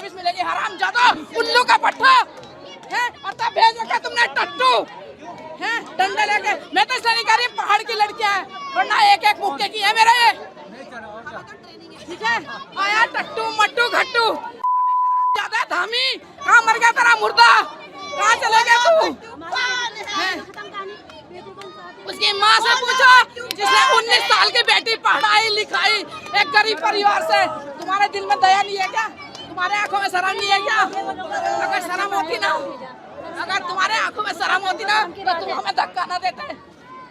Service मिलेगी। हराम जादो उल्लू का पट्टा है और तब भेज रखा तुमने टट्टू है डंडे लेके। मैं तो इसलिए नहीं कह रही पहाड़ की लड़कियां है वरना एक एक मुक्के की है मेरा ये, ठीक है। आया टट्टू मट्टू घट्टू ज्यादा धामी कहाँ मर गया तेरा मुर्दा, कहाँ चले गया तू? उसकी माँ से पूछो जिसने 19 साल की बेटी पढ़ाई लिखाई एक गरीब परिवार से। तुम्हारे दिल में दया नहीं है क्या? तुम्हारे आंखों में शर्म नहीं है क्या? अगर शर्म होती ना, अगर तुम्हारे आंखों में शर्म होती ना तो तुम हमें धक्का ना देते।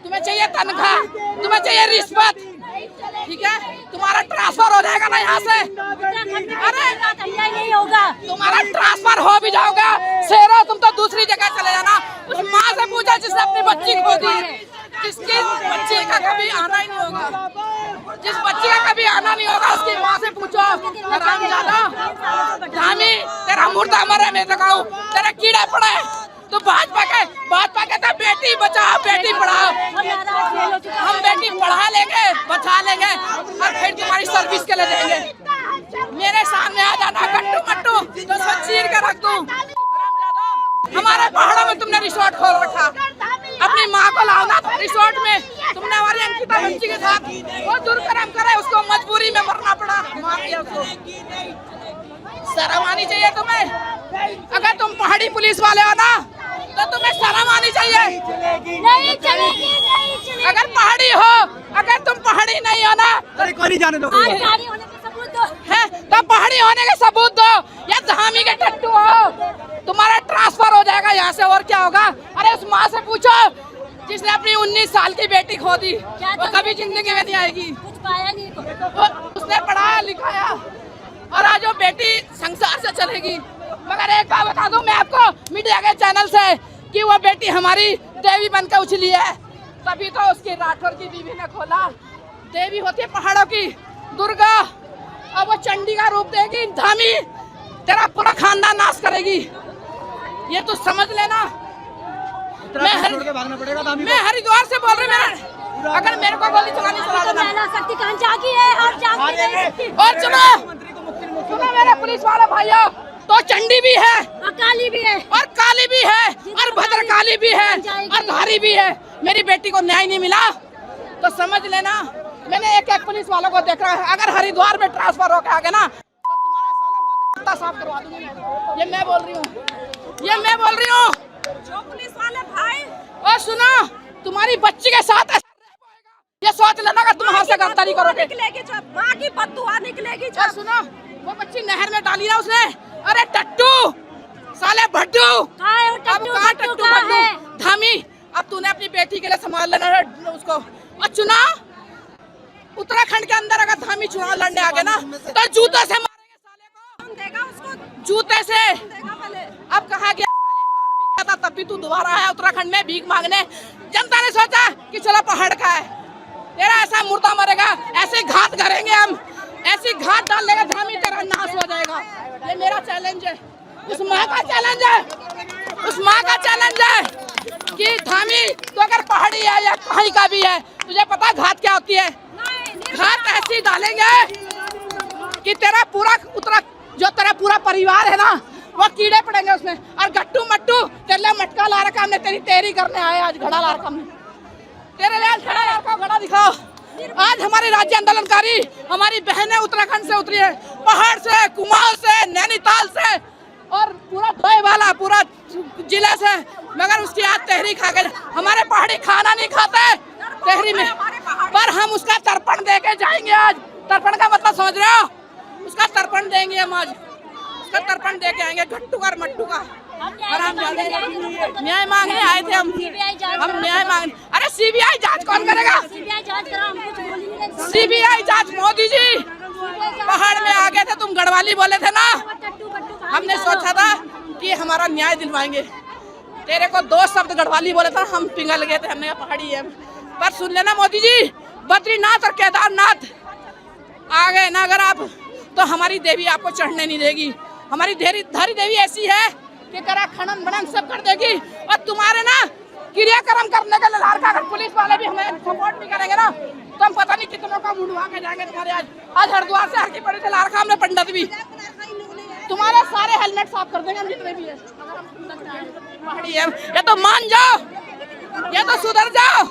तुम्हें चाहिए तनख्वाह, तुम्हें चाहिए रिश्वत, ठीक है। तुम्हारा ट्रांसफर हो जाएगा ना यहाँ से, अरे नहीं होगा, तुम्हारा ट्रांसफर हो भी जाओगा शेरो तुम तो दूसरी जगह चले जाना। उस माँ से पूछा जिसने अपनी बच्ची खो दी, जिसकी बच्ची का कभी आना ही नहीं होगा, जिस बच्ची का कभी आना नहीं होगा उसकी माँ से पूछो। हरामजादा धामी तेरा मुर्दा मरे मैं दिखाऊं, तेरे कीड़े पड़े तो भाजपा के तो बेटी बचाओ बेटी पढ़ाओ। हम बेटी पढ़ा लेंगे बचा लेंगे और फिर तुम्हारी सर्विस के लिए देंगे। मेरे सामने आ जाना कट्टू मट्टू तो सब चीर के रख दूं। हमारे पहाड़ों में तुमने रिसोर्ट खोल रखा, अपनी माँ को लाओ ना रिसोर्ट में। तुमने हमारी अंकिता बच्ची के साथ वो दुर्कर्म करे, उसको मजबूरी में मरना पड़ा, मार दिया उसको। शर्म आनी चाहिए तुम्हें। अगर तुम पहाड़ी पुलिस वाले हो ना तो तुम्हें शर्म आनी चाहिए। नहीं चलेगी, नहीं चलेगी। अगर पहाड़ी हो, अगर तुम पहाड़ी नहीं हो ना तो जाने दो, पहाड़ी होने के सबूत दो है तो पहाड़ी होने के सबूत दो या धामी के टट्टू हो। तुम्हारा ट्रांसफर हो जाएगा यहाँ से और क्या होगा। अरे उस माँ से पूछो जिसने अपनी 19 साल की बेटी खो दी, वो कभी जिंदगी में नहीं आएगी। कुछ पाया नहीं, उसने पढ़ाया लिखाया और आज वो बेटी संसार से चलेगी। मगर एक बात बता दूं मैं आपको मीडिया के चैनल से कि वो बेटी हमारी देवी बनकर उछली है, तभी तो उसकी राठौर की बीवी ने खोला। देवी होती है पहाड़ों की दुर्गा, अब वो चंडी का रूप देगी। धामी तेरा पूरा खानदान नाश करेगी, ये तो समझ लेना। मैं हरिद्वार से बोल रही हूँ, अगर मेरे को गोली चलानी चला देना। शक्ति कहाँ जागी है और जागी। और सुनो मेरे पुलिस वाले भाइयों, तो चंडी भी है और काली भी है और काली भी है और भद्रकाली भी है और धारी भी है। मेरी बेटी को न्याय नहीं मिला तो समझ लेना। मैंने एक एक पुलिस वालों को देखा है, अगर हरिद्वार में ट्रांसफर होकर आ गए ना तो तुम्हारा साला वहाँ से कुत्ता साफ करवा दूंगी। ये मैं बोल रही हूँ, ये मैं बोल रही हूँ। जो पुलिस वाले भाई और सुनो, तुम्हारी बच्ची के साथ ये सोच लेना अगर तुम हमसे गद्दारी करोगे निकलेगी, माँ की बददुआ निकलेगी। सुनो वो बच्ची नहर में डाली ना उसने। अरे टट्टू साले भट्टू, अब कहाँ टट्टू भट्टू धामी, अब तूने अपनी बेटी के लिए संभाल लेना उसको। और चुनाव उत्तराखंड के अंदर अगर धामी चुनाव लड़ने आ गए ना तो जूते से मारेंगे साले को, देगा उसको जूते से। अब कहा गया था तब भी तू दोबारा आया उत्तराखंड में भीख मांगने। जनता ने सोचा कि चलो पहाड़ का है, तेरा ऐसा मुर्दा मरेगा, ऐसे घात करेंगे हम, ऐसी घात डाल लेगा धामी तेरा नाश हो जाएगा। ये मेरा चैलेंज है, उस माँ का चैलेंज है, उस माँ का चैलेंज है कि धामी तो अगर पहाड़ी है या कहीं का भी है, तुझे पता घात क्या होती है? घात ऐसी डालेंगे कि तेरा पूरा जो तेरा पूरा परिवार है ना वो कीड़े पड़ेंगे उसमें। और गट्टू मट्टू तेरे मटका ला रखा हमने, तेरी तैयारी करने आए आज घड़ा ला रखा हमने, तेरे लिए घड़ा ला रखा, घड़ा दिखाओ। आज हमारी राज्य आंदोलनकारी हमारी बहनें उत्तराखंड से उतरी है, पहाड़ से, कुमाऊं से, नैनीताल से और पूरा डोईवाला पूरा जिले से। मगर उसकी आज तहरी खा गए। हमारे पहाड़ी खाना नहीं खाते तहरी में, पर हम उसका तर्पण दे के जाएंगे। आज तर्पण का मतलब समझ रहे हो? उसका तर्पण देंगे हम आज, उसका तर्पण दे के आएंगे घट्टू का मट्टू का। और हम न्याय मांगने आए थे, हम न्याय मांगने। अरे सीबीआई जांच कौन करेगा? सीबीआई जांच मोदी जी पहाड़ में आ गए थे, तुम गढ़वाली बोले थे ना, हमने सोचा था कि हमारा न्याय दिलवाएंगे। तेरे को 2 शब्द गढ़वाली बोले था, हम पिघल गए थे, हमने पहाड़ी है। पर सुन लेना मोदी जी, बद्रीनाथ और केदारनाथ आ गए ना अगर आप, तो हमारी देवी आपको चढ़ने नहीं देगी। हमारी धारी देवी ऐसी है कि करा खनन बनन सब कर देगी। और तुम्हारे ना क्रियाक्रम करने के लिए अगर पुलिस वाले भी हमें सपोर्ट नहीं करेंगे ना तो हम पता नहीं कितनों का मुंडवा के जाएंगे तुम्हारे। आज हरिद्वार से हर की पड़ी थे लारखा हमने पंडित भी तुम्हारे सारे हेलमेट साफ कर देंगे हम जितने भी है। पहाड़ी है ये तो मान जाओ, ये तो सुधर जाओ।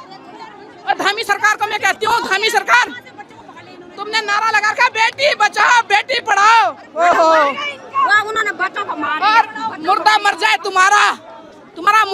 और धामी सरकार को मैं कहती हूँ, धामी सरकार तुमने नारा लगा रखा बेटी बचाओ बेटी पढ़ाओ, ओहो उन्होंने बच्चों को मार और मुर्दा मर जाए तुम्हारा